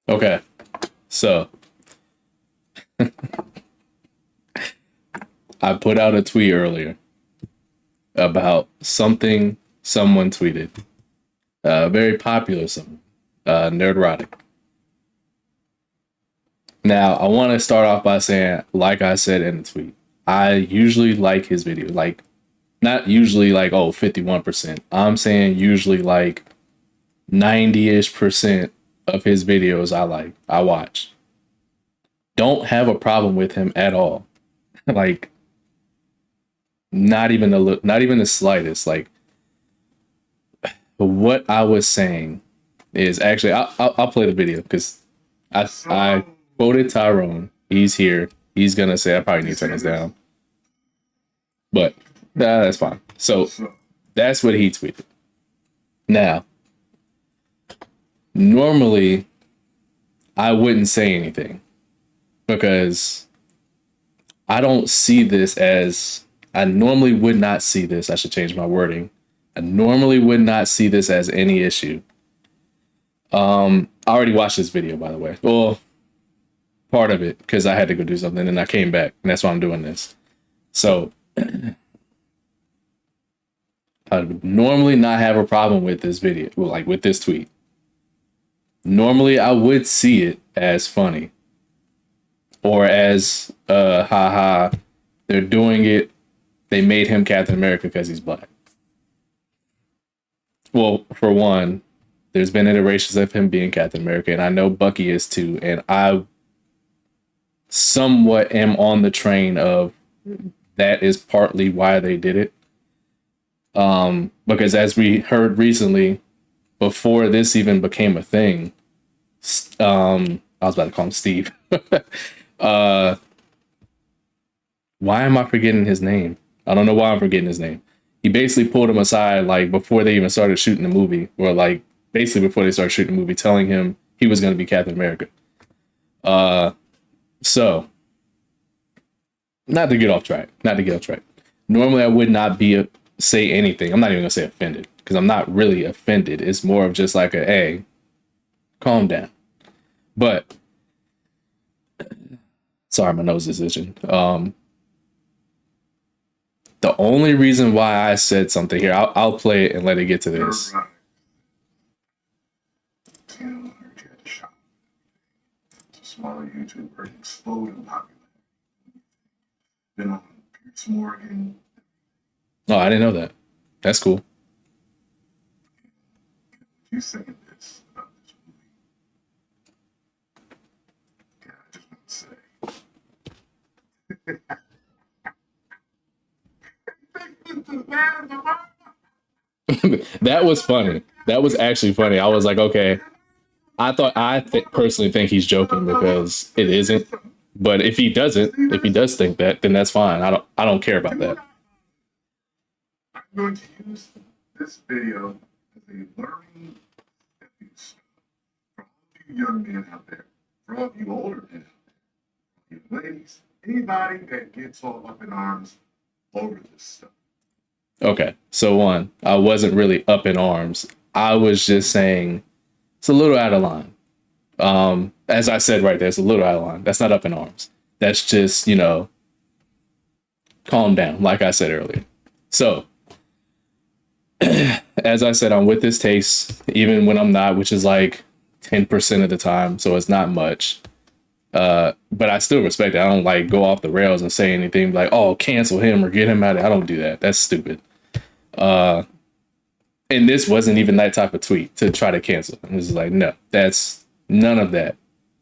Okay, so I put out a tweet earlier about something someone tweeted. Very popular something. NERDROTIC. Now, I want to start off by saying, like I said in the tweet, I usually like his video. Like, not usually like, oh, 51%. I'm saying usually like 90-ish percent of his videos I like, I watch. Don't have a problem with him at all. Like, not even the slightest. Like, what I was saying is actually, I'll play the video because I quoted Tyrone. He's here. He's gonna say I probably need to turn this down, but that's fine. So that's what he tweeted. Now, normally I wouldn't say anything because I don't see this as, I normally would not see this. I should change my wording. I normally would not see this as any issue. I already watched this video, by the way. Well, part of it because I had to go do something and I came back, and that's why I'm doing this. So I would normally not have a problem with this video, well, like with this tweet. Normally I would see it as funny or as haha, they're doing it, they made him Captain America because he's black. Well, for one, there's been iterations of him being Captain America, and I know Bucky is too, and I somewhat am on the train of that is partly why they did it. Because as we heard recently, before this even became a thing, I was about to call him Steve. Why am I forgetting his name? I don't know why I'm forgetting his name. He basically pulled him aside, like before they even started shooting the movie, or like basically before they started shooting the movie, telling him he was going to be Captain America. So, not to get off track. Normally, I would not say anything. I'm not even gonna say offended because I'm not really offended. It's more of just like a, hey, calm down. But sorry, my nose is itching. The only reason why I said something here, I'll play it and let it get to this. Smaller YouTuber exploding popular. Been on Pierce Morgan. Oh, I didn't know that. That's cool. You saying this about this movie? Yeah, I just want to say. That was funny. That was actually funny. I was like, okay. I personally think he's joking because it isn't. But if he does think that, then that's fine. I don't care about that. I'm going to use this video as a learning excuse for all of you young men out there, for all of you older men out there, you ladies, anybody that gets all up in arms over this stuff. Okay, so one, I wasn't really up in arms. I was just saying it's a little out of line. As I said right there, it's a little out of line. That's not up in arms. That's just, calm down, like I said earlier. So, as I said, I'm with this taste, even when I'm not, which is like 10% of the time. So it's not much. But I still respect it. I don't like go off the rails and say anything like, oh, cancel him or get him out of it. I don't do that. That's stupid. And this wasn't even that type of tweet to try to cancel him. It was like, no, that's none of that.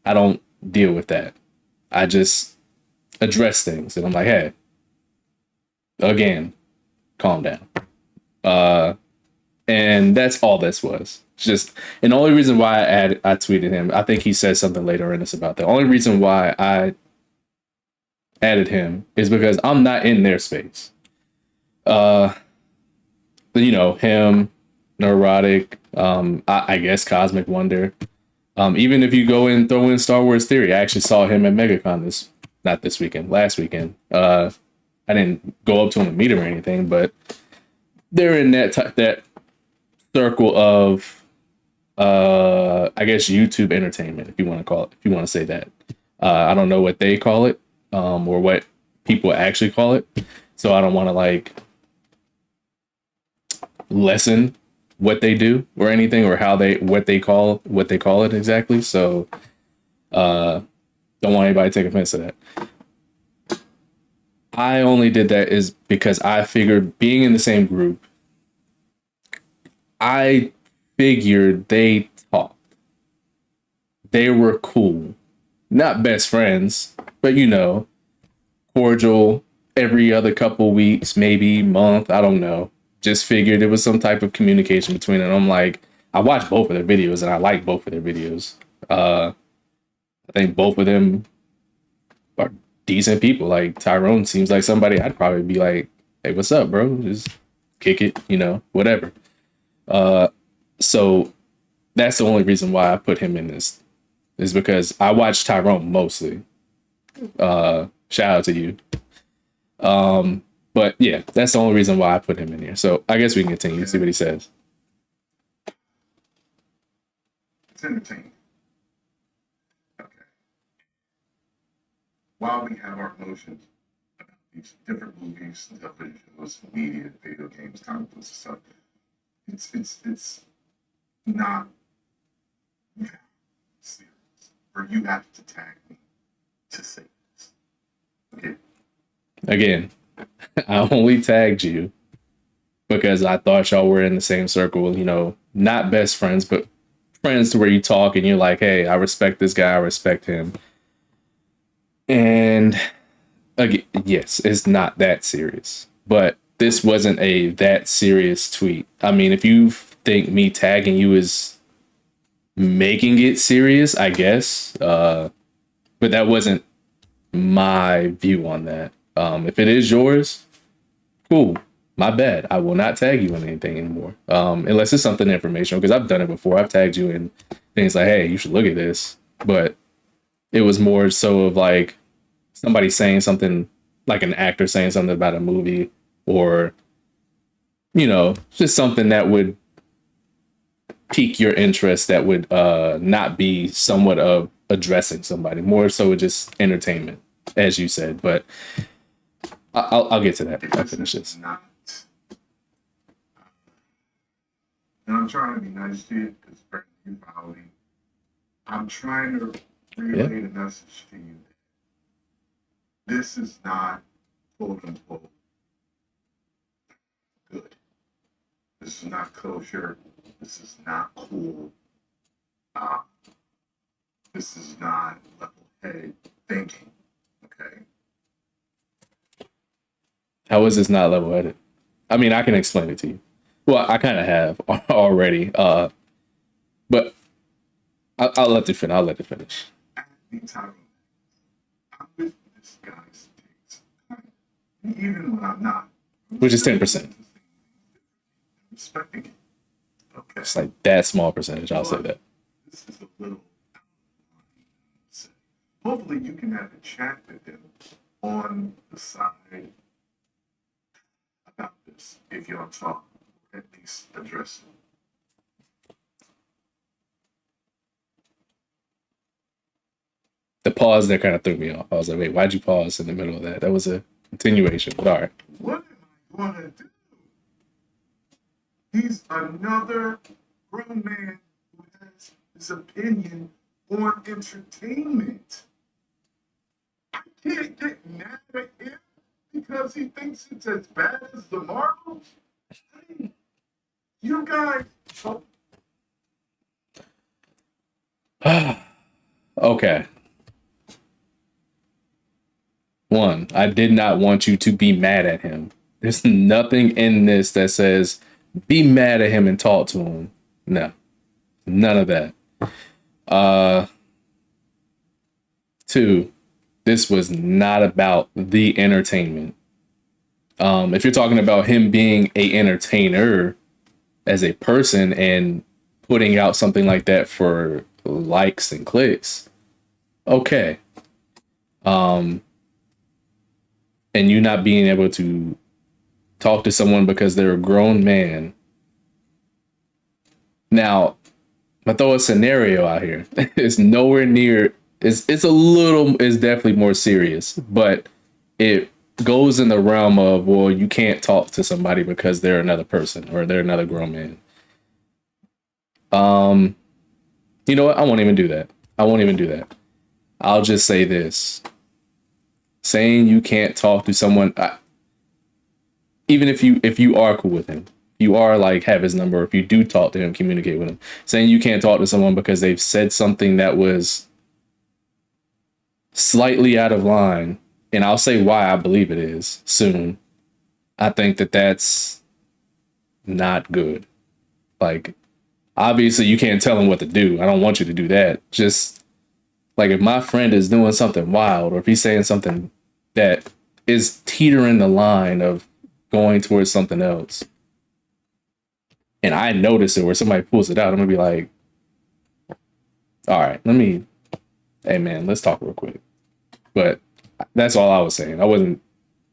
I don't deal with that. I just address things. And I'm like, hey, again, calm down. And that's all this was. Just, and the only reason why I tweeted him, I think he said something later in this about that. The only reason why I added him is because I'm not in their space. Him, Neurotic, I guess Cosmic Wonder. Even if you go and throw in Star Wars Theory, I actually saw him at MegaCon last weekend. I didn't go up to him and meet him or anything, but they're in that circle of I guess YouTube entertainment, if you want to call it, if you want to say that. I don't know what they call it, or what people actually call it. So I don't want to like lessen what they do or anything, or how they what they call it exactly. So don't want anybody to take offense to that. I only did that is because I figured, being in the same group, I figured they talked. They were cool. Not best friends, but cordial every other couple weeks, maybe month. I don't know. Just figured it was some type of communication between them. I'm like, I watched both of their videos and I like both of their videos. I think both of them are decent people. Like Tyrone seems like somebody I'd probably be like, hey, what's up, bro? Just kick it, whatever. So that's the only reason why I put him in this, is because I watch Tyrone mostly. Shout out to you. But yeah, that's the only reason why I put him in here. So I guess we can continue, see what he says. It's entertaining. Okay. While we have our emotions about these different movies, television shows, media, video games, comic books, and stuff, it's not serious. Or you have to tag me to say this. Okay. Again, I only tagged you because I thought y'all were in the same circle, not best friends, but friends to where you talk and you're like, hey, I respect this guy, I respect him. And again, yes, it's not that serious, but this wasn't a that serious tweet. I mean, if you think me tagging you is making it serious, I guess, but that wasn't my view on that. If it is yours, cool. My bad. I will not tag you in anything anymore. Unless it's something informational, because I've done it before. I've tagged you in things like, hey, you should look at this. But it was more so of like somebody saying something, like an actor saying something about a movie, or, just something that would pique your interest, that would not be somewhat of addressing somebody. More so just entertainment, as you said. But I'll get to that if I finish this. And I'm trying to be nice to you because you follow me. I'm trying to relay the message to you. This is not quote unquote good. This is not kosher. This is not cool. This is not level-headed thinking. Okay. How is this not level-headed? I mean, I can explain it to you. Well, I kind of have already, but I'll let it finish. I'll let it finish. I'm with this guy's takes, even when I'm not. Which is 10%. Respecting it. Okay. It's like that small percentage. I'll say that. This is a little. Hopefully, you can have a chat with him on the side about this. If y'all talk, at least address it. The pause there kind of threw me off. I was like, wait, why'd you pause in the middle of that? That was a continuation. But all right. What am I going to do? He's another grown man who has his opinion on entertainment. I can't get mad at him because he thinks it's as bad as the Marvels. Hey, you guys. Okay. One, I did not want you to be mad at him. There's nothing in this that says be mad at him and talk to him. No, none of that. Two, this was not about the entertainment. If you're talking about him being a entertainer as a person and putting out something like that for likes and clicks, okay. And you not being able to talk to someone because they're a grown man. Now, I'm gonna throw a scenario out here. It's nowhere near. It's definitely more serious, but it goes in the realm of, well, you can't talk to somebody because they're another person or they're another grown man. You know what? I won't even do that. I won't even do that. I'll just say this: saying you can't talk to someone, even if you are cool with him, you are like have his number, if you do talk to him, communicate with him, saying you can't talk to someone because they've said something that was slightly out of line, and I'll say why I believe it is soon. I think that that's not good. Like, obviously, you can't tell him what to do. I don't want you to do that. Just like if my friend is doing something wild, or if he's saying something that is teetering the line of going towards something else, and I notice it, where somebody pulls it out, I'm gonna be like, all right, hey man, let's talk real quick. But that's all I was saying. I wasn't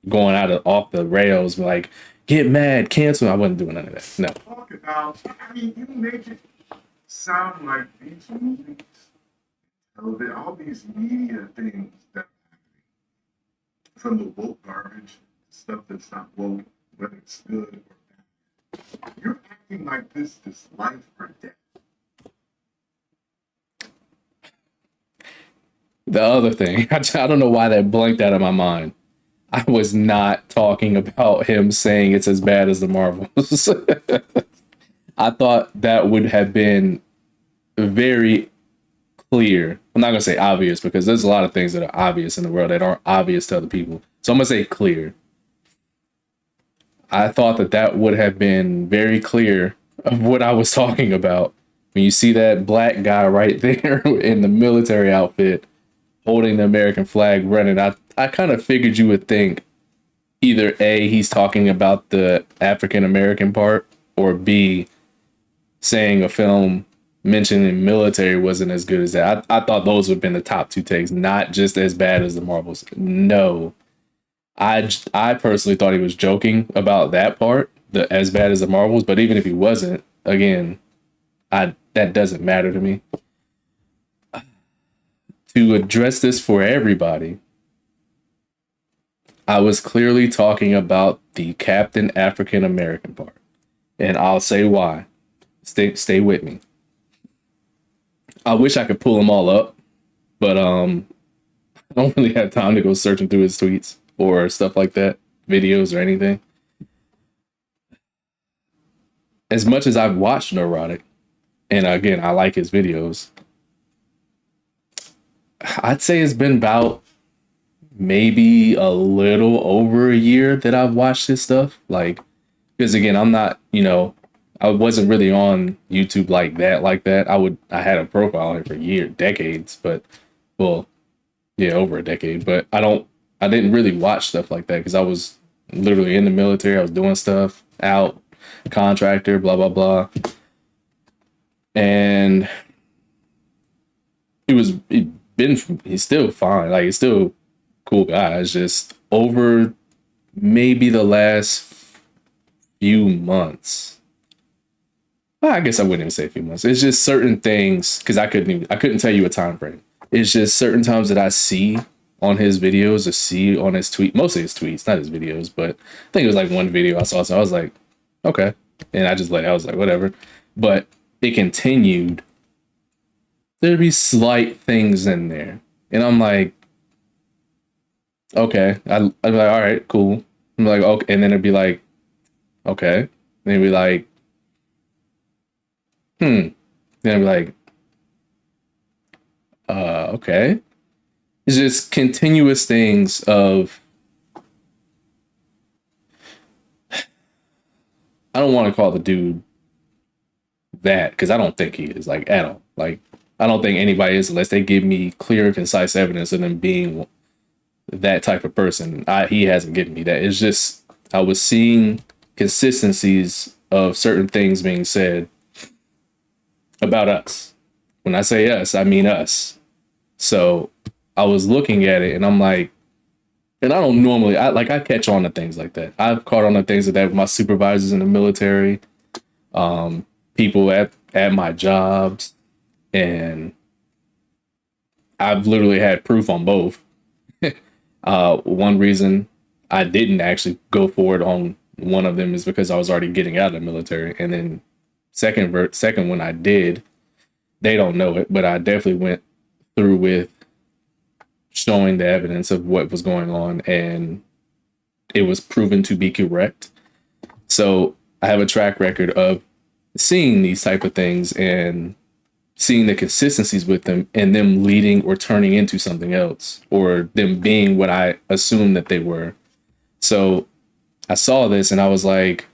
going off the rails, like, get mad, cancel. I wasn't doing none of that. No. Talk about, I mean, you make it sound like these movies, all these media things that from the woke garbage, stuff that's not woke, whether it's good or bad. You're acting like this is life or death. The other thing, I don't know why that blanked out of my mind. I was not talking about him saying it's as bad as the Marvels. I thought that would have been very clear. I'm not going to say obvious, because there's a lot of things that are obvious in the world that aren't obvious to other people. So I'm going to say clear. I thought that would have been very clear of what I was talking about. When you see that black guy right there in the military outfit, holding the American flag running, I kind of figured you would think either A, he's talking about the African American part, or B, saying a film mentioning military wasn't as good as that. I thought those would have been the top two takes, not just as bad as the Marvels. No, I personally thought he was joking about that part, the as bad as the Marvels. But even if he wasn't, again, that doesn't matter to me. To address this for everybody, I was clearly talking about the Captain African American part, and I'll say why. Stay with me. I wish I could pull them all up, but I don't really have time to go searching through his tweets or stuff like that, videos or anything. As much as I've watched NERDROTIC, and again, I like his videos, I'd say it's been about maybe a little over a year that I've watched his stuff. Like, because again, I'm not, I wasn't really on YouTube like that. I had a profile on it for decades, but well, yeah, over a decade. But I didn't really watch stuff like that because I was literally in the military. I was doing stuff out, contractor, blah, blah, blah. And he's still fine. Like, he's still a cool guy. It's just over maybe the last few months. Well, I guess I wouldn't even say a few months. It's just certain things, because I couldn't tell you a time frame. It's just certain times that I see on his videos or see on his tweet, mostly his tweets, not his videos, but I think it was like one video I saw. So I was like, okay. And I was like, whatever. But it continued. There'd be slight things in there. And I'm like, okay. I'd be like, all right, cool. I'm like, okay. And then it'd be like, okay. And then it'd be like, Then I'd be like, okay. It's just continuous things of, I don't want to call the dude that, because I don't think he is, like, at all. Like, I don't think anybody is, unless they give me clear and concise evidence of them being that type of person. He hasn't given me that. It's just, I was seeing consistencies of certain things being said about us. When I say us, I mean us. So I was looking at it and I'm like, and I don't normally, I catch on to things like that. I've caught on to things like that with my supervisors in the military, people at my jobs, And I've literally had proof on both. One reason I didn't actually go forward on one of them is because I was already getting out of the military. And then second one I did, they don't know it, but I definitely went through with showing the evidence of what was going on, and it was proven to be correct. So I have a track record of seeing these type of things and seeing the consistencies with them, and them leading or turning into something else, or them being what I assumed that they were. So I saw this and I was like,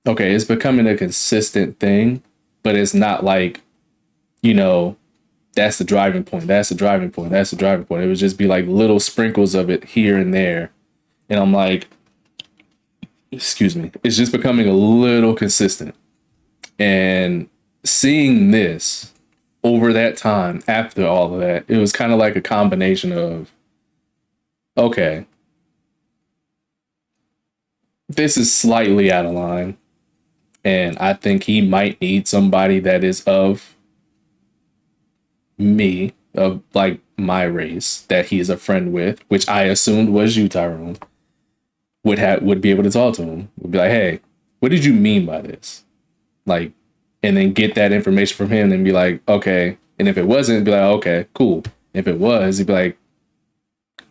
okay, it's becoming a consistent thing, but it's not like, that's the driving point. That's the driving point. That's the driving point. It would just be like little sprinkles of it here and there. And I'm like, excuse me, it's just becoming a little consistent. And seeing this over that time, after all of that, it was kind of like a combination of, okay, this is slightly out of line. And I think he might need somebody that is of me, of like my race, that he is a friend with, which I assumed was you, Tyrone, would be able to talk to him. Would be like, hey, what did you mean by this? Like, and then get that information from him and be like, okay. And if it wasn't, be like, okay, cool. If it was, he'd be like,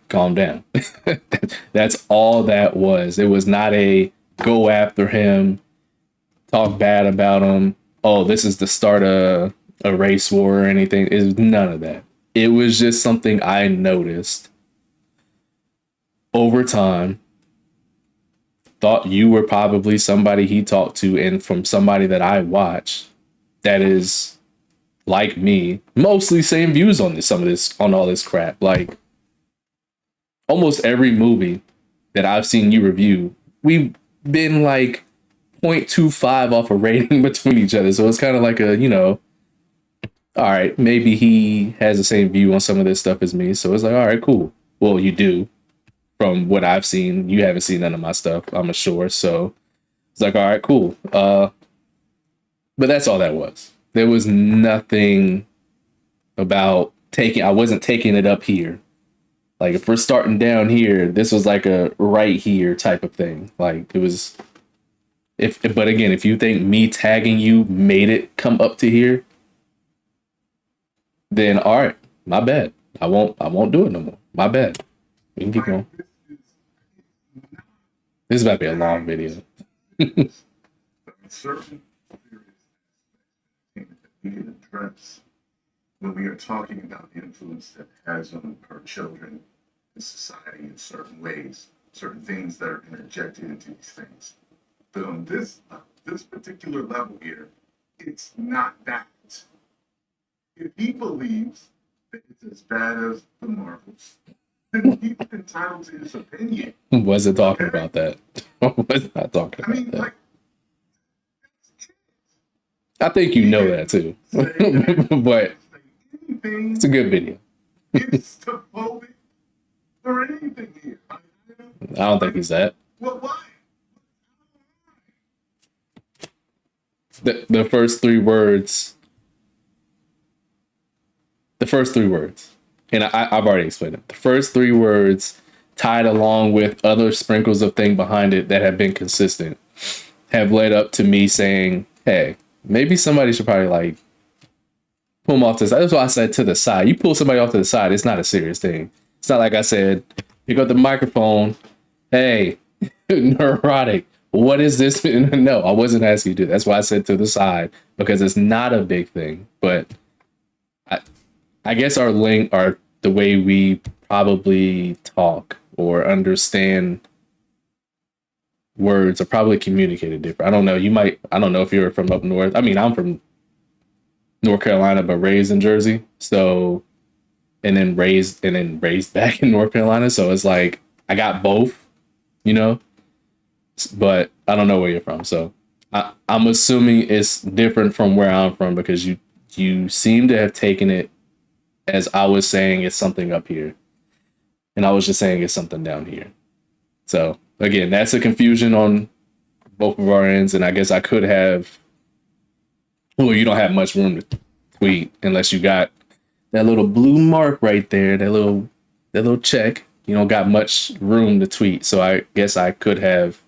calm down. That's all that was. It was not a go after him, talk bad about him. Oh, this is the start of a race war or anything. It was none of that. It was just something I noticed over time. Thought you were probably somebody he talked to, and from somebody that I watch that is like me, mostly same views on on all this crap. Like almost every movie that I've seen you review, we've been like 0.25 off a rating between each other. So it's kind of like all right, maybe he has the same view on some of this stuff as me. So it's like, all right, cool. Well, you do. From what I've seen, you haven't seen none of my stuff, I'm sure. So it's like, all right, cool. But that's all that was. There was nothing about I wasn't taking it up here. Like if we're starting down here, this was like a right here type of thing. Like it was, but again, if you think me tagging you made it come up to here, then all right, my bad. I won't do it no more. My bad. We can keep going. This is about to be a long video. Certain that we can address when we are talking about the influence that has on our children in society in certain ways, certain things that are interjected into these things. But on this particular level here, it's not that. If he believes that it's as bad as the Marvels, then he's entitled to his opinion. Wasn't talking about that. Was not talking about that. Like, I think you know that too. But it's a good video. It's to vote for anything here. I don't think he's that. Well, why? The first three words. The first three words. And I've already explained it. The first three words, tied along with other sprinkles of thing behind it that have been consistent, have led up to me saying, hey, maybe somebody should probably like pull him off to the side. That's why I said to the side. You pull somebody off to the side, it's not a serious thing. It's not like I said, pick up the microphone. Hey, NERDROTIC, what is this? No, I wasn't asking you to do that. That's why I said to the side, because it's not a big thing. But I guess our the way we probably talk or understand words are probably communicated different. I don't know. I don't know if you're from up north. I mean, I'm from North Carolina, but raised in Jersey. So, and then raised back in North Carolina. So it's like, I got both, but I don't know where you're from. So I'm assuming it's different from where I'm from, because you seem to have taken it as I was saying it's something up here, and I was just saying it's something down here. So again, that's a confusion on both of our ends, and I guess I could have. Well, you don't have much room tweet unless you got that little blue mark right there, that little check. You don't got much room to tweet. So I guess I could have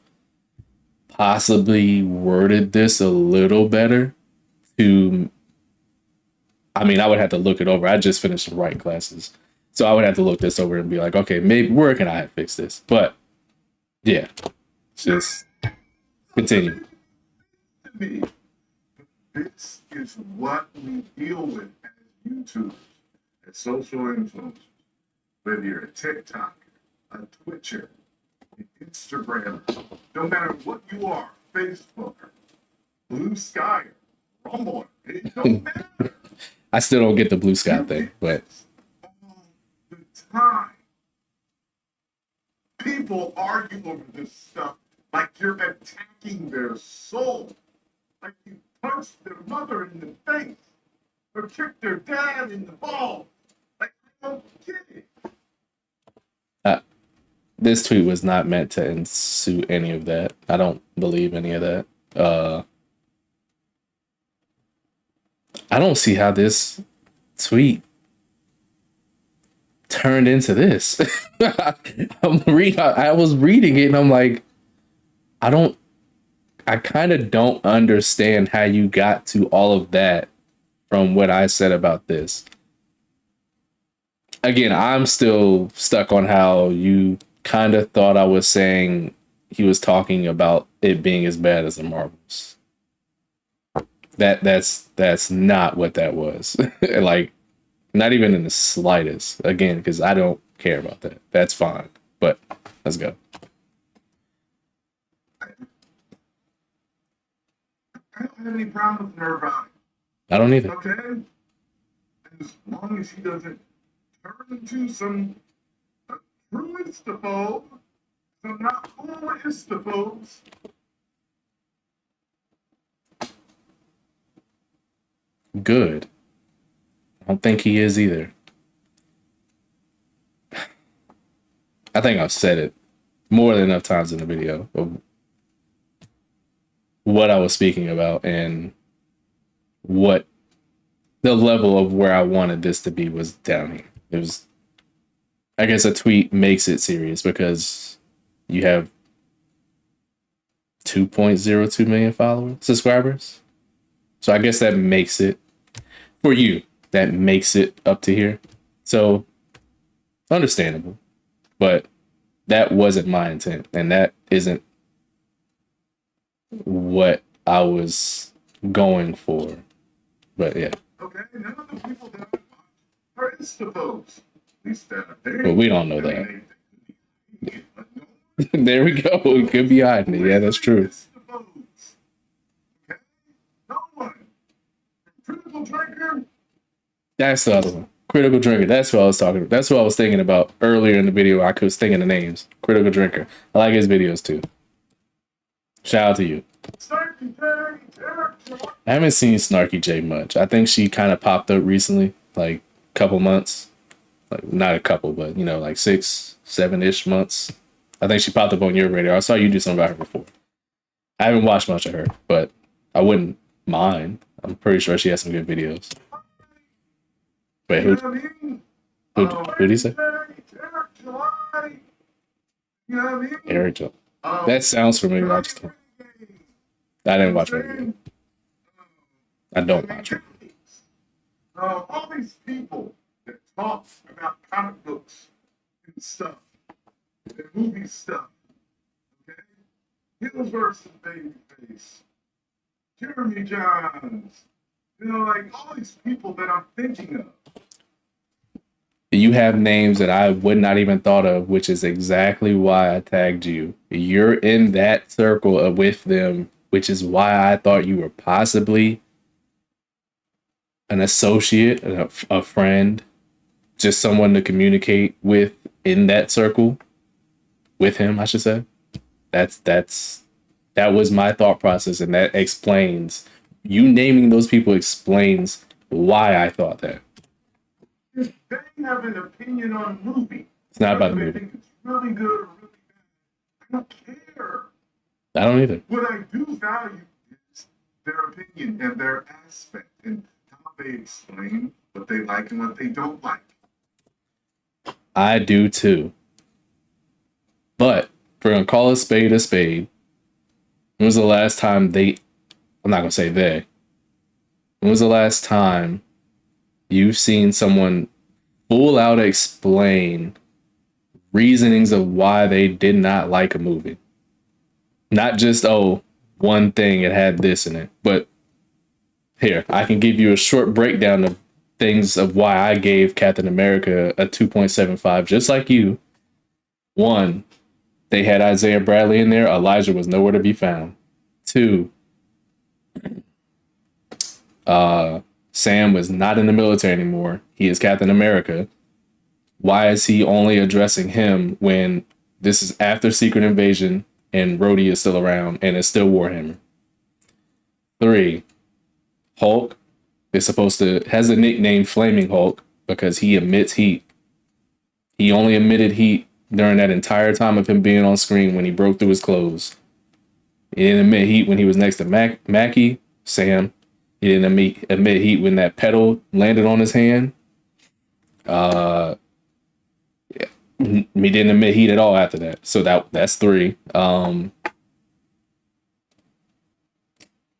possibly worded this a little better to, I mean, I would have to look it over. I just finished some writing classes. So I would have to look this over and be like, okay, maybe where can I fix this? But yeah, just continue. To me, this is what we deal with as YouTubers, as social influencers. Whether you're a TikToker, a Twitcher, an Instagrammer, no matter what you are, Facebooker, Blue Sky, Rumble, it don't matter. I still don't get the blue sky thing, but All the time. People argue over this stuff like you're attacking their soul. Like you punched their mother in the face or kicked their dad in the balls. Like, I don't get it. this tweet was not meant to ensue any of that. I don't believe any of that. I don't see how this tweet turned into this. I was reading it and I'm like, I kind of don't understand how you got to all of that from what I said about this. Again, I'm still stuck on how you kind of thought I was saying he was talking about it being as bad as the Marvels. That's not what that was. Like, not even in the slightest. Again, because I don't care about that. That's fine. But let's go. I don't have any problem with NERDROTIC. I don't either. Okay? As long as he doesn't turn into some true istaphobe, some not cool istaphobes. Good. I don't think he is either. I think I've said it more than enough times in the video of what I was speaking about and what the level of where I wanted this to be was down here. It was, I guess a tweet makes it serious because you have 2.02 million subscribers. So I guess that makes it, for you, that makes it up to here. So understandable, but that wasn't my intent. And that isn't what I was going for. But yeah. Okay, none of the people that I watch are istaphobes. At least that they. But we don't know that. There we go. It could be hiding it. Yeah, that's true. Okay? No one. Critical drinker. That's the other one. Critical Drinker. That's what I was talking about. That's what I was thinking about earlier in the video. I was thinking the names. Critical Drinker. I like his videos too. Shout out to you. I haven't seen Snarky J much. I think she kind of popped up recently, like a couple months. Like not a couple, but you know, like 6, 7-ish months. I think she popped up on your radar. I saw you do something about her before. I haven't watched much of her, but I wouldn't mind. I'm pretty sure she has some good videos. Wait, who did he say? Eric Joe. That sounds familiar. I didn't watch her video. I don't watch her. All these people that talk about comic books and stuff, and movie stuff, okay? Hills versus Babyface, Jeremy Johns, you know, like all these people that I'm thinking of. You have names that I would not even thought of, which is exactly why I tagged you. You're in that circle with them, which is why I thought you were possibly an associate, a friend, just someone to communicate with in that circle with him, I should say. That was my thought process, and that explains, you naming those people explains why I thought that. If they have an opinion on a movie, it's not about the movie. They think it's really good or really bad. I don't care. I don't either. What I do value is their opinion and their aspect and how they explain what they like and what they don't like. I do too. But if we're gonna call a spade a spade, when was the last time I'm not gonna say they. When was the last time you've seen someone full out explain reasonings of why they did not like a movie? Not just, oh, one thing, it had this in it. But here, I can give you a short breakdown of things of why I gave Captain America a 2.75, just like you. One, they had Isaiah Bradley in there. Elijah was nowhere to be found. Two, Sam was not in the military anymore. He is Captain America. Why is he only addressing him when this is after Secret Invasion and Rhodey is still around and it's still Warhammer? Three, Hulk is has the nickname Flaming Hulk because he emits heat. He only emitted heat during that entire time of him being on screen when he broke through his clothes. He didn't emit heat when he was next to Mackie, Sam. He didn't emit heat when that pedal landed on his hand. He didn't emit heat at all after that. So that's three.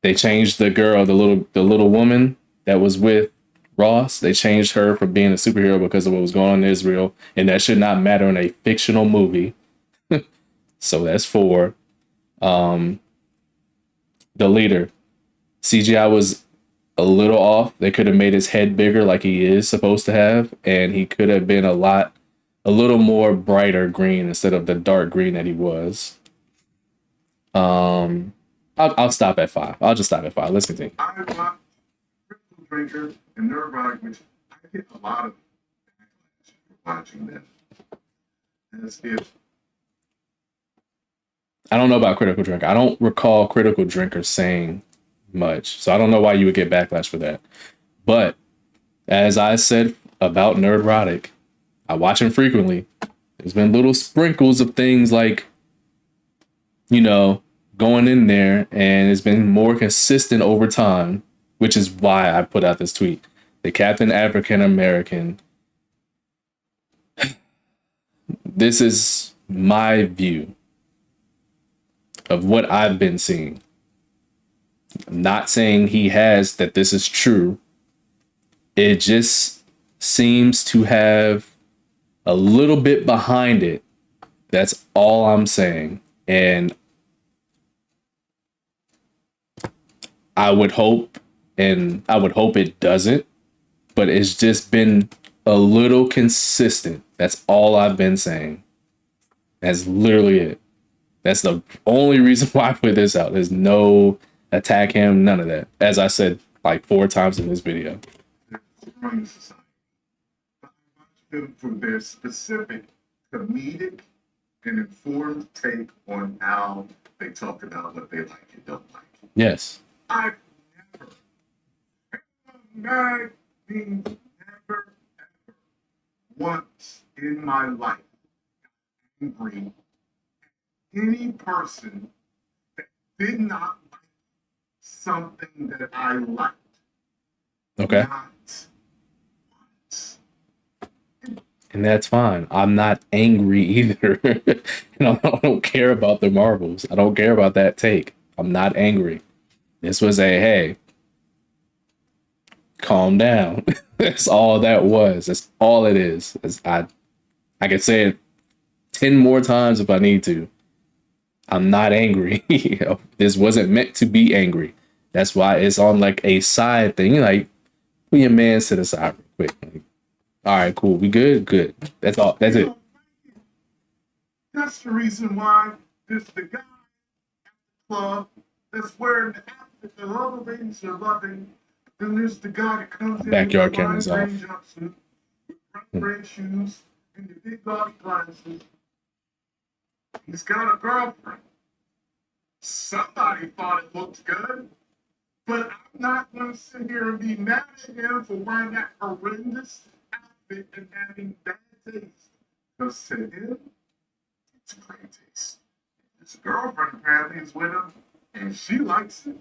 They changed the girl, the little woman that was with Ross. They changed her from being a superhero because of what was going on in Israel, and that should not matter in a fictional movie. So that's four. The leader, CGI was a little off. They could have made his head bigger like he is supposed to have, and he could have been a little more brighter green instead of the dark green that he was. I'll stop at five. I'll just stop at five. Let's continue. I watched Crystal Drinker and NERDROTIC, which I get a lot of backlash for watching them. As if I don't know about Critical Drinker. I don't recall Critical Drinker saying much, so I don't know why you would get backlash for that. But as I said about NERDROTIC, I watch him frequently. There's been little sprinkles of things like, going in there, and it's been more consistent over time, which is why I put out this tweet. The Captain African American. This is my view of what I've been seeing. I'm not saying he has that this is true. It just seems to have a little bit behind it. That's all I'm saying. And I would hope it doesn't, but it's just been a little consistent. That's all I've been saying. That's literally it. That's the only reason why I put this out. There's no attack him, none of that. As I said like 4 times in this video. destroying society, but I watch them for their specific comedic and informed take on how they talk about what they like and don't like. Yes. I've never, means never, ever, once in my life, angry at any person that did not like something that I liked. Okay. Not once. And that's fine. I'm not angry either. I don't care about the Marvels. I don't care about that take. I'm not angry. This was hey, calm down. That's all that was. That's all it is. I could say it 10 more times if I need to. I'm not angry. This wasn't meant to be angry. That's why it's on like a side thing. You're like, put your man to the side real quick. Like, all right, cool. We good? Good. That's all. That's it. That's the reason why there's the guy at the club that's wearing the outfit that all the ladies are loving. Then there's the guy that comes in Backyard with the cameras lime off. green jumpsuit, with bright red shoes, and the big gaudy glasses. He's got a girlfriend. Somebody thought it looked good, but I'm not going to sit here and be mad at him for wearing that horrendous outfit and having bad taste. Because to him, it's a great taste. His girlfriend apparently is with him, and she likes it.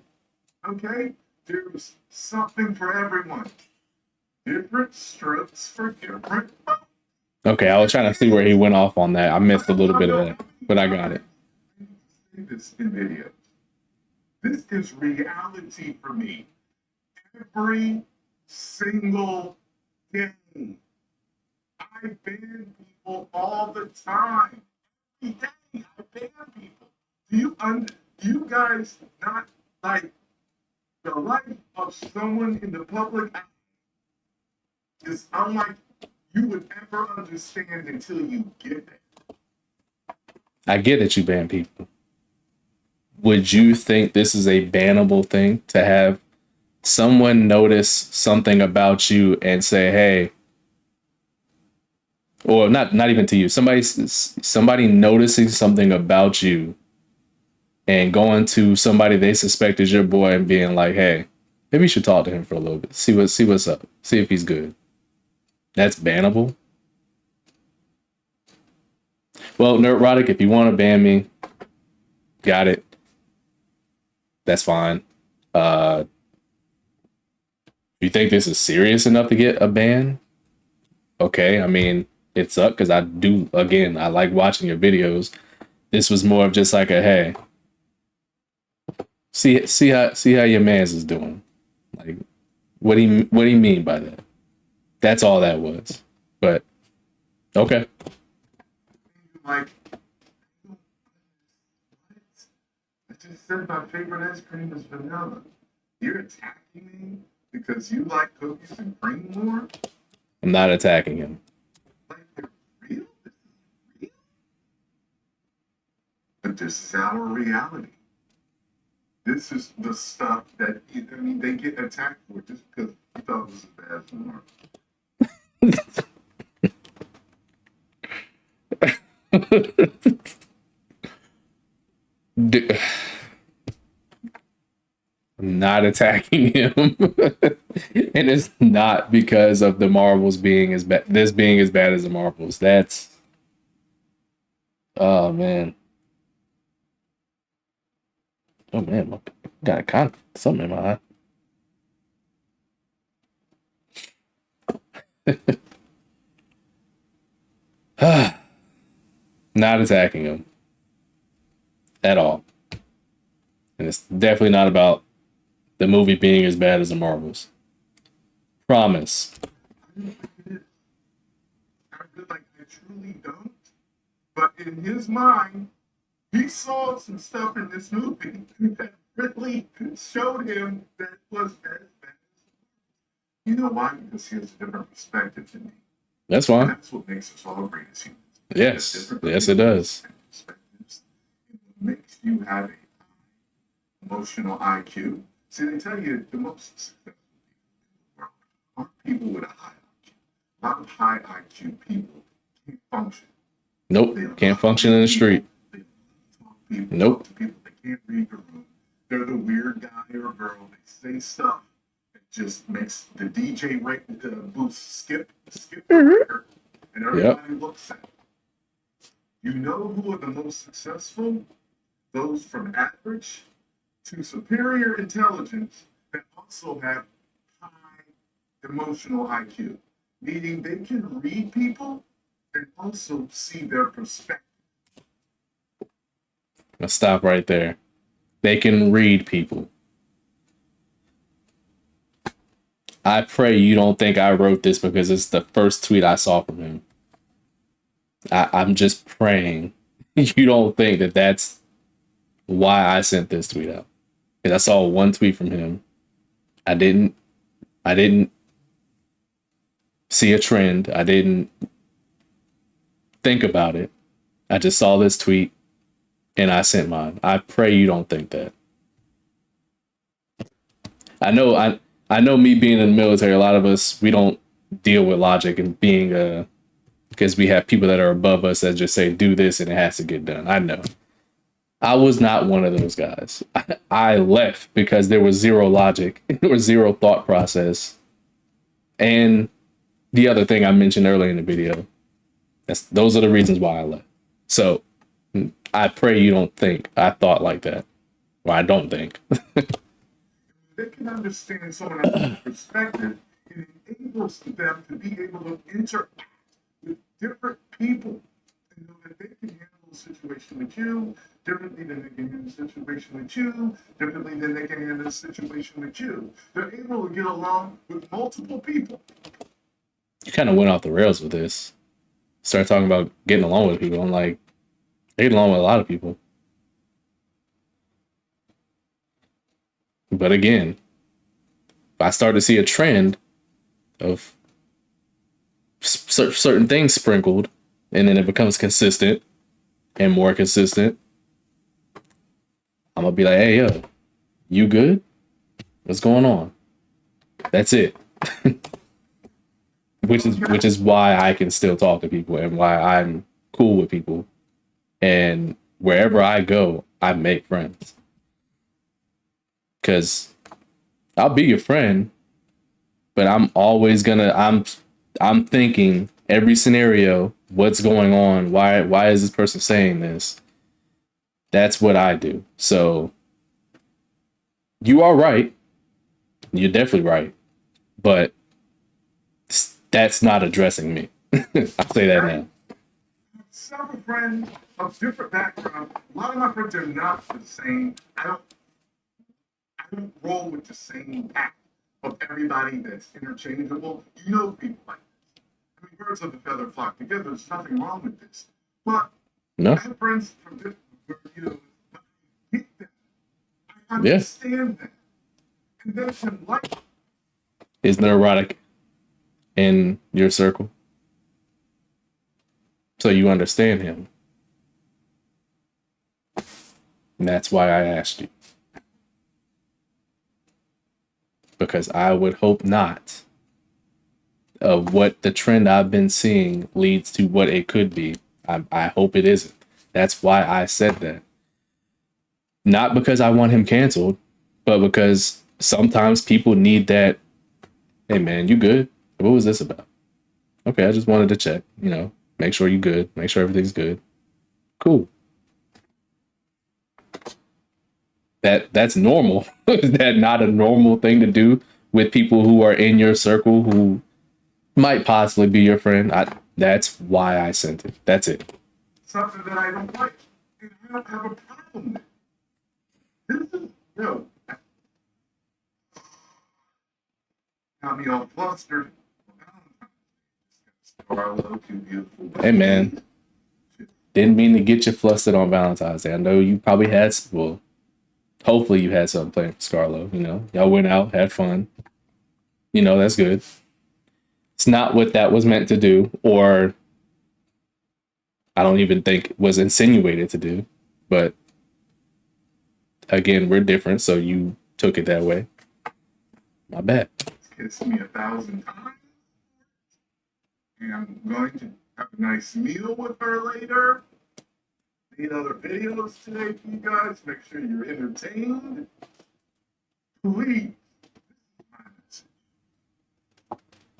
Okay? there's something for everyone. Different strokes for different folks. Okay, I was trying to see where he went off on that. I missed a little bit of that, but I got it. This in video. This is reality for me. Every single game. I ban people all the time. Every day I ban people. Do you guys not like the life of someone in the public eye is unlike you would ever understand until you get there. I get that you ban people. Would you think this is a bannable thing to have someone notice something about you and say, hey, or not even to you, somebody noticing something about you and going to somebody they suspect is your boy and being like, hey, maybe you should talk to him for a little bit. See what's up. See if he's good. That's bannable. Well, NERDROTIC, if you want to ban me, got it. That's fine. You think this is serious enough to get a ban? Okay, I mean, it sucked because I like watching your videos. This was more of just like a hey, see how your man's is doing. Like, what do you mean by that? That's all that was. But okay. Like, what? I just said my favorite ice cream is vanilla. You're attacking me because you like cookies and cream more? I'm not attacking him. Like, they're real? This is real? But this is our reality. This is the stuff that, they get attacked for just because you thought it was a bad form. I'm not attacking him. And it's not because of the Marvels being as bad, this being as bad as the Marvels. That's, oh man. Oh man, got a something in my eye. Not attacking him at all. And it's definitely not about the movie being as bad as the Marvels. Promise. I feel like I truly don't. But in his mind, he saw some stuff in this movie that really showed him that it was as bad. You know why? Because he has a different perspective than me. That's fine. And that's what makes us all great as humans. Yes, it does. Perspectives. It makes you have a emotional IQ. See, they tell you the most successful people in the world are people with a high IQ. A lot of high IQ people can't function. Nope, can't function in the street. Nope. To people that can't read the room. They're the weird guy or girl. They say stuff that just makes the DJ booth skip the record, and everybody looks at it. You know who are the most successful? Those from average to superior intelligence that also have high emotional IQ, meaning they can read people and also see their perspective. I'll stop right there. They can read people. I pray you don't think I wrote this because it's the first tweet I saw from him. I'm just praying you don't think that that's why I sent this tweet out. Because I saw one tweet from him. I didn't see a trend. I didn't think about it. I just saw this tweet and I sent mine. I pray you don't think that. I know me being in the military, a lot of us, we don't deal with logic and being because we have people that are above us that just say do this and it has to get done. I know. I was not one of those guys. I left because there was zero logic, there was zero thought process. And the other thing I mentioned earlier in the video, those are the reasons why I left. So I pray you don't think I thought like that. Or I don't think. they can understand someone else's perspective, it enables them to be able to interact with different people and know that they can handle a situation with you differently than they can handle a situation with you, differently than they can handle a situation with you. They're able to get along with multiple people. You kind of went off the rails with this. Start talking about getting along with people. I'm like, I get along with a lot of people. But again, if I start to see a trend of certain things sprinkled, and then it becomes consistent and more consistent, I'm gonna be like, hey, yo, you good? What's going on? That's it. which is why I can still talk to people and why I'm cool with people. And wherever I go, I make friends. Because I'll be your friend, but I'm always gonna I'm thinking every scenario, what's going on? Why is this person saying this? That's what I do. So you are right. You're definitely right. But that's not addressing me. I'll say that now. Several friends of different backgrounds. A lot of my friends are not the same. I don't roll with the same pack of everybody that's interchangeable. You know people like this. I mean, birds of a feather flock together. There's nothing wrong with this. But No. I have friends from different, I get that. I understand that. And they can like it. Is neurotic in your circle? So you understand him. And that's why I asked you. Because I would hope not. What the trend I've been seeing leads to what it could be. I hope it isn't. That's why I said that. Not because I want him canceled, but because sometimes people need that. Hey man, you good? What was this about? Okay, I just wanted to check, make sure you good, make sure everything's good. Cool. That's normal. Is that not a normal thing to do with people who are in your circle who might possibly be your friend? That's why I sent it. That's it. Something that I don't like, and I don't have a problem with. This is, got me all flustered. Hey man, didn't mean to get you flustered on Valentine's Day. I know you probably had, well, hopefully you had something planned for Scarlo. Y'all went out, had fun. That's good. It's not what that was meant to do, or I don't even think was insinuated to do. But again, we're different, so you took it that way. My bad. It's me 1,000 times. And I'm going to have a nice meal with her later. Need other videos today for you guys. Make sure you're entertained. Please.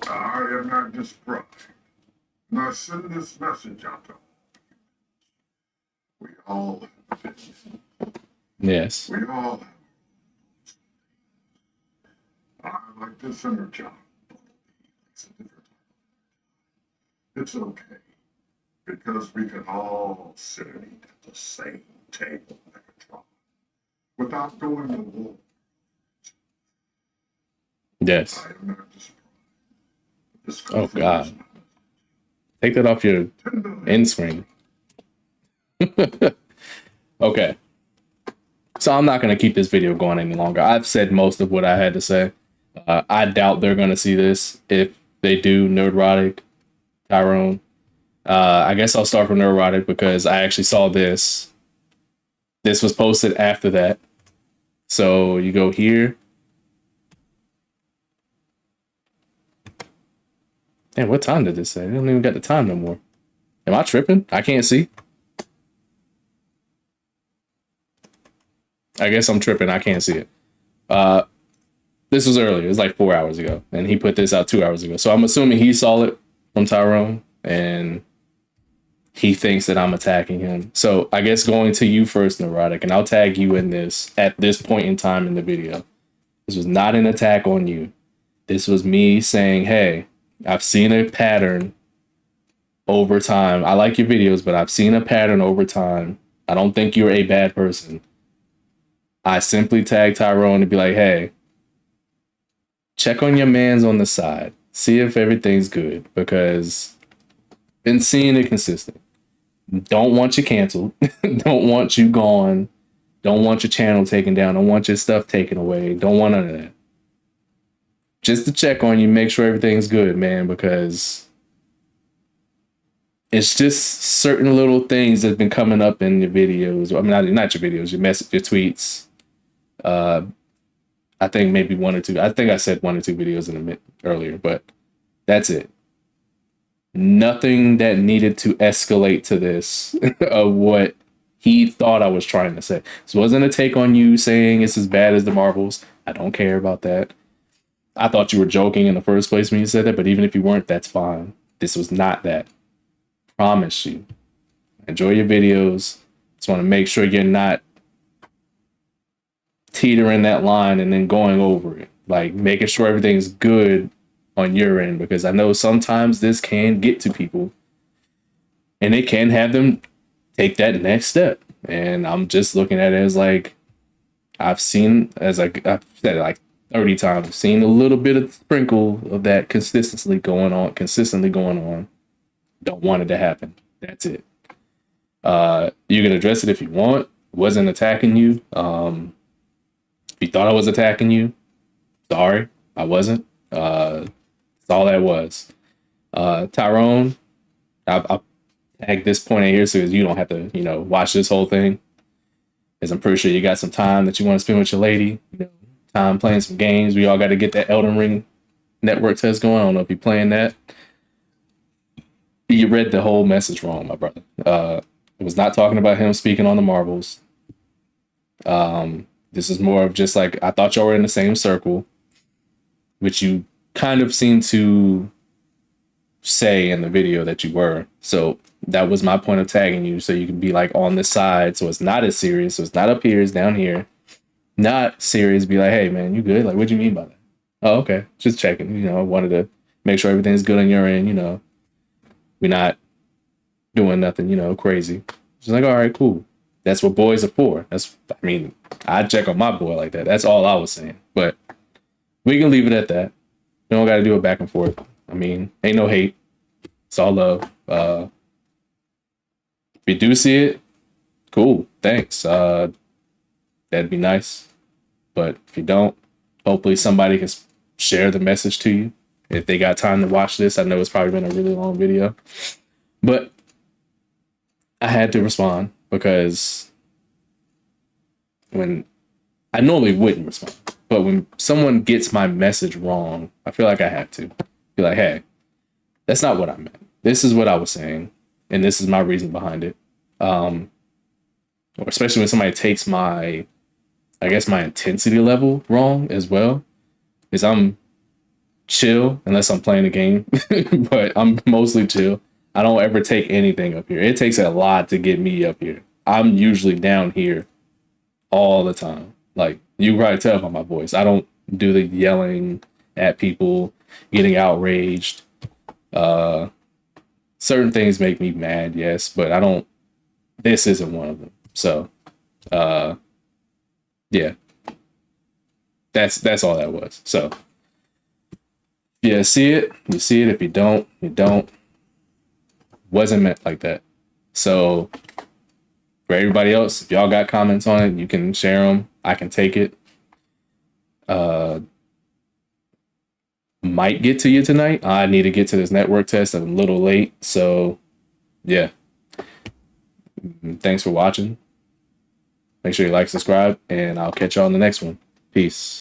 I am not described. And I send this message out to all. We all have opinions. Yes. We all have. I like this inner job. It's a different type. It's okay. Because we can all sit and eat at the same table like a tribe without going to war. Yes. I am not described. Oh God. Take that off your end screen. Okay. So I'm not going to keep this video going any longer. I've said most of what I had to say. I doubt they're going to see this. If they do, NERDROTIC, Tyrone. I guess I'll start from NERDROTIC because I actually saw this. This was posted after that. So you go here. Damn, what time did this say? I don't even got the time no more. Am I tripping? I can't see. I guess I'm tripping. I can't see it. This was earlier. It was like 4 hours ago. And he put this out 2 hours ago. So I'm assuming he saw it from Tyrone. And he thinks that I'm attacking him. So I guess going to you first, NERDROTIC. And I'll tag you in this at this point in time in the video. This was not an attack on you. This was me saying, hey, I've seen a pattern over time. I like your videos, but I've seen a pattern over time. I don't think you're a bad person. I simply tag Tyrone to be like, hey, check on your mans on the side. See if everything's good, because been seeing it consistent. Don't want you canceled. Don't want you gone. Don't want your channel taken down. Don't want your stuff taken away. Don't want none of that. Just to check on you, make sure everything's good, man, because it's just certain little things that've been coming up in your videos. I mean, not your videos, your message, your tweets. I think maybe one or two. I think I said one or two videos in a minute earlier, but that's it. Nothing that needed to escalate to this of what he thought I was trying to say. This wasn't a take on you saying it's as bad as the Marvels. I don't care about that. I thought you were joking in the first place when you said that, but even if you weren't, that's fine. This was not that. Promise you. Enjoy your videos. Just want to make sure you're not teetering that line and then going over it. Like making sure everything's good on your end, because I know sometimes this can get to people and it can have them take that next step. And I'm just looking at it as like, I've seen, as I've said it like 30 times, seen a little bit of sprinkle of that consistently going on. Don't want it to happen. That's it. You can address it if you want. Wasn't attacking you. If you thought I was attacking you, sorry, I wasn't. That's all that was. Tyrone, I'll tag this point in here so you don't have to, watch this whole thing. Because I'm pretty sure you got some time that you want to spend with your lady. Time playing some games. We all got to get that Elden Ring network test going. I don't know if you're playing that. You read the whole message wrong, my brother. It was not talking about him speaking on the Marvels. This is more of just like, I thought y'all were in the same circle, which you kind of seem to say in the video that you were. So that was my point of tagging you, so you can be like on the side, so it's not as serious. So it's not up here, it's down here. Not serious. Be like, hey man, you good? Like, what do you mean by that? Oh, okay, just checking. I wanted to make sure everything's good on your end. We're not doing nothing, crazy. Just like, all right, cool. That's what boys are for. I check on my boy like that. That's all I was saying. But we can leave it at that. We don't got to do it back and forth. Ain't no hate. It's all love. If you do see it, cool. Thanks. That'd be nice. But if you don't, hopefully somebody can share the message to you if they got time to watch this. I know it's probably been a really long video, but I had to respond because when I normally wouldn't respond, but when someone gets my message wrong, I feel like I have to be like, hey, that's not what I meant. This is what I was saying, and this is my reason behind it. Or especially when somebody takes my intensity level wrong as well, because I'm chill unless I'm playing a game, but I'm mostly chill. I don't ever take anything up here. It takes a lot to get me up here. I'm usually down here all the time. Like, you can probably tell by my voice. I don't do the yelling at people, getting outraged. Certain things make me mad, yes, but I don't. This isn't one of them. So, yeah, that's all that was. So, yeah, see it. You see it. If you don't, you don't. Wasn't meant like that. So, for everybody else, if y'all got comments on it, you can share them. I can take it. Might get to you tonight. I need to get to this network test. I'm a little late. So, yeah. Thanks for watching. Make sure you like, subscribe, and I'll catch y'all on the next one. Peace.